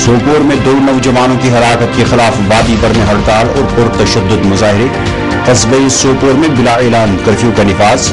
سوپور میں 2 نوجوانوں کی ہلاکت کے خلاف وادی بھر میں ہڑتال اور پرتشدد مظاہرے، قصبے سوپور میں بلا اعلان کرفیو کا نفاذ۔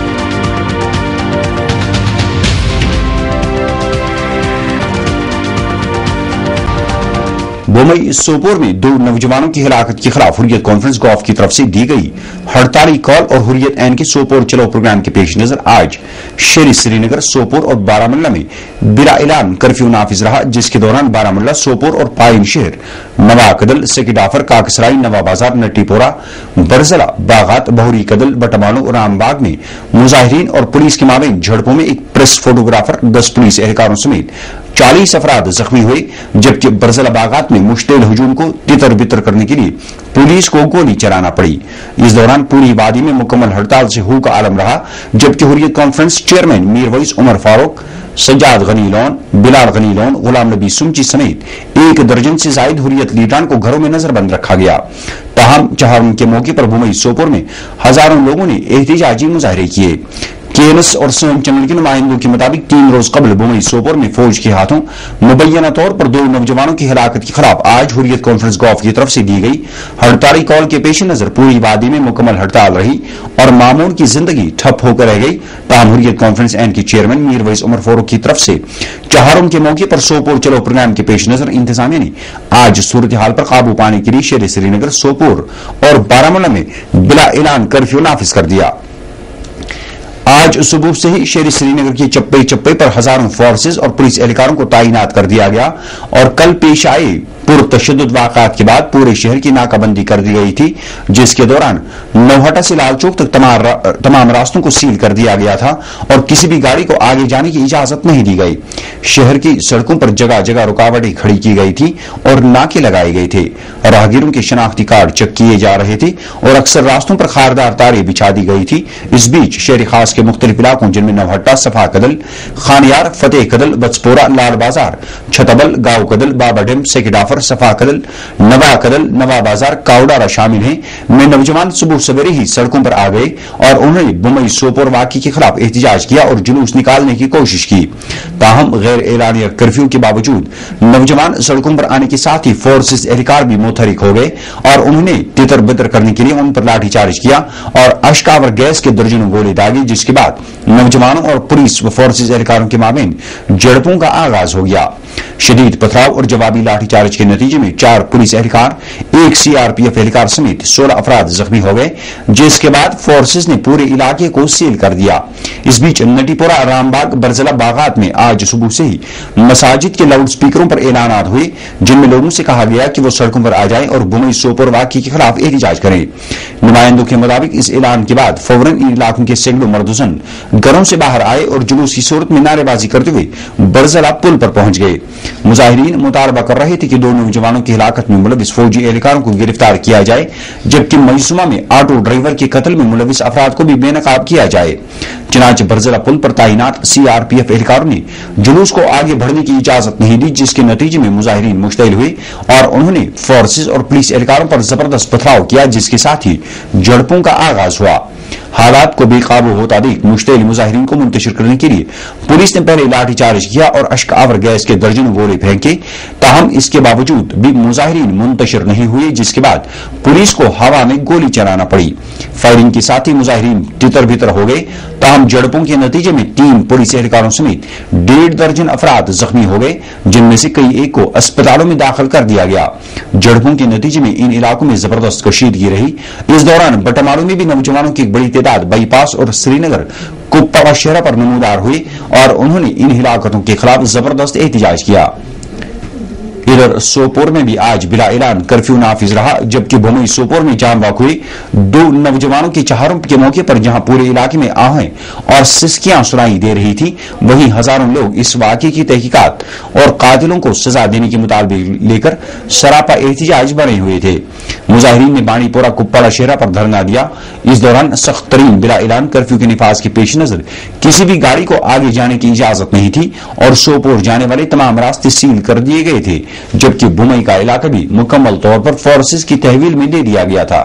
بومئی سوپور میں 2 نوجوانوں کی ہلاکت کے خلاف حریت کانفرنس گوف کی طرف سے دی گئی ہڑتالی کال اور حریت عین کے سوپور چلو پروگرام کے پیش نظر آج شہری سری نگر، سوپور اور بارامولہ میں بلا اعلان کرفیو نافذ رہا، جس کے دوران بارامولہ، سوپور اور پائن شہر، نوا کدل، سیکڈافر، کاکسرائی، نوا بازار، نٹی پورہ، برزلہ، باغات، بہوری کدل، بٹمانو اور رام باغ میں مظاہرین اور پولیس کے مابین جھڑپوں میں ایک پریس فوٹوگرافر، 10 پولیس اہلکاروں سمیت 40 افراد زخمی ہوئے، جبکہ برزلہ باغات میں مشتعل ہجوم کو تتر بتر کرنے کے لیے پولیس کو گولی چلانا پڑی۔ اس دوران پوری وادی میں مکمل ہڑتال سے ہو کا عالم رہا، جبکہ حریت کانفرنس چیئرمین میر ویس عمر فاروق، سجاد غنی لون، بلال غنی لون، غلام نبی سمچی سمیت 1 درجن سے زائد حریت لیڈران کو گھروں میں نظر بند رکھا گیا۔ تاہم چہارم کے موقع پر بومئی سوپور میں ہزاروں لوگوں نے احتجاجی مظاہرے کیے۔ KNS اور سوم چینل کے نمائندوں کے مطابق 3 روز قبل بومئی سوپور میں فوج کے ہاتھوں مبینہ طور پر 2 نوجوانوں کی ہلاکت کے خلاف آج حریت کانفرنس گوف کی طرف سے دی گئی ہڑتالی کال کے پیش نظر پوری وادی میں مکمل ہڑتال رہی اور معمول کی زندگی ٹھپ ہو کر رہ گئی۔ تاہم حریت کانفرنس عین کے چیئرمین میر ویس عمر فاروق کی طرف سے چہارم کے موقع پر سوپور چلو پروگرام کے پیش نظر انتظامیہ نے آج صورتحال پر قابو پانے کے لیے شہر سری نگر، سوپور اور بارامولہ میں بلا اعلان کرفیو نافذ کر دیا۔ آج صبح سے ہی شہر سری نگر کے چپے چپے پر ہزاروں فورسز اور پولیس اہلکاروں کو تعینات کر دیا گیا اور کل پیش آئے پرتشدد واقعات کے بعد پورے شہر کی ناکہ بندی کر دی گئی تھی، جس کے دوران نوہٹا سے لال چوک تک تمام راستوں کو سیل کر دیا گیا تھا اور کسی بھی گاڑی کو آگے جانے کی اجازت نہیں دی گئی۔ شہر کی سڑکوں پر جگہ جگہ رکاوٹیں کھڑی کی گئی تھی اور ناکے لگائے گئے تھے، راہگیروں کے شناختی کارڈ چیک کیے جا رہے تھے اور اکثر راستوں پر خاردار تاریں بچھا دی گئی تھی۔ اس بیچ شہر خاص کے مختلف علاقوں جن میں نوہٹا، صفا کدل، خانیار، فتح کدل، بچپورہ، لال بازار، چھتبل، گاؤں کدل، بابا ڈیم، سیکڈافر، صفا کدل، نوا کدل، نوا بازار، کاؤڈارا شامل ہیں، میں نوجوان صبح سویرے ہی سڑکوں پر آ گئے اور انہوں نے بومئی سوپور واقعے کے خلاف احتجاج کیا اور جلوس نکالنے کی کوشش کی۔ تاہم غیر اعلانیہ کرفیو کے باوجود نوجوان سڑکوں پر آنے کے ساتھ ہی فورسز اہلکار بھی متحرک ہو گئے اور انہوں نے تتر بتر کرنے کے لیے ان پر لاٹھی چارج کیا اور اشک آور گیس کے درجنوں گولے داغے، جس کے بعد نوجوانوں اور پولیس و فورسز اہلکاروں کے مابین جھڑپوں کا آغاز ہو گیا۔ شدید پتھراؤ اور جوابی لاٹھی چارج کے نتیجے میں 4 پولیس اہلکار، 1 CRPF اہلکار سمیت 16 افراد زخمی ہو گئے، جس کے بعد فورسز نے پورے علاقے کو سیل کر دیا۔ اس بیچ نٹی پورہ، رام باغ، برزلہ باغات میں آج صبح سے ہی مساجد کے لاؤڈ سپیکروں پر اعلانات ہوئے، جن میں لوگوں سے کہا گیا کہ وہ سڑکوں پر آ جائیں اور بومئی سوپور واقعے کے خلاف احتجاج کریں۔ نمائندوں کے مطابق اس اعلان کے بعد فوراً ان علاقوں کے سینکڑوں مردوزن گھروں سے باہر آئے اور جلوس کی صورت میں نعرے بازی کرتے ہوئے برزلہ پل پر پہنچ گئے۔ مظاہرین مطالبہ کر رہے تھے کہ 2 نوجوانوں کی ہلاکت میں ملوث فوجی اہلکاروں کو گرفتار کیا جائے، جبکہ میسومہ میں آٹو ڈرائیور کے قتل میں ملوث افراد کو بھی بے نقاب کیا جائے۔ چنانچہ برزلہ پل پر تعینات CRPF اہلکاروں نے جلوس کو آگے بڑھنے کی اجازت نہیں دی، جس کے نتیجے میں مظاہرین مشتعل ہوئے اور انہوں نے فورسز اور پولیس اہلکاروں پر زبردست پتھراؤ کیا، جس کے ساتھ ہی جھڑپوں کا آغاز ہوا۔ حالات کو بے قابو ہوتا دیکھ مشتعل مظاہرین کو منتشر کرنے کے لیے پولیس نے پہلے لاٹھی چارج کیا اور اشک آور گیس کے درجنوں گولے پھینکے۔ تاہم اس کے باوجود بھی مظاہرین منتشر نہیں ہوئے، جس کے بعد پولیس کو ہوا میں گولی چلانا پڑی۔ فائرنگ کے ساتھ ہی مظاہرین تتر بتر ہو گئے۔ تاہم جھڑپوں کے نتیجے میں 3 پولیس اہلکاروں سمیت 1.5 درجن افراد زخمی ہو گئے، جن میں سے کئی ایک کو اسپتالوں میں داخل کر دیا گیا۔ جھڑپوں کے نتیجے میں ان علاقوں میں زبردست کشیدگی رہی۔ اس دوران بٹمالو میں بھی نوجوانوں کی ایک بڑی تعداد بائی پاس اور سری نگر کپواڑہ شہر پر نمودار ہوئی اور انہوں نے ان ہلاکتوں کے خلاف زبردست احتجاج کیا۔ ادھر سوپور میں بھی آج بلا اعلان کرفیو نافذ رہا، جبکہ بومئی سوپور میں جان بحق ہوئی 2 نوجوانوں کے چہارم کے موقع پر جہاں پورے علاقے میں آہیں اور سسکیاں سنائی دے رہی تھی، وہیں ہزاروں لوگ اس واقعے کی تحقیقات اور قاتلوں کو سزا دینے کے مطالبے لے کر سراپا احتجاج بنے ہوئے تھے۔ مظاہرین نے بانڈی پورہ کپواڑہ شہر پر دھرنا دیا۔ اس دوران سخت ترین بلا اعلان کرفیو کے نفاذ کے پیش نظر کسی بھی گاڑی کو آگے جانے کی اجازت نہیں تھی اور سوپور جانے والے تمام راستے سیل کر دیے گئے تھے، جبکہ بومئی کا علاقہ بھی مکمل طور پر فورسز کی تحویل میں دے دیا گیا تھا۔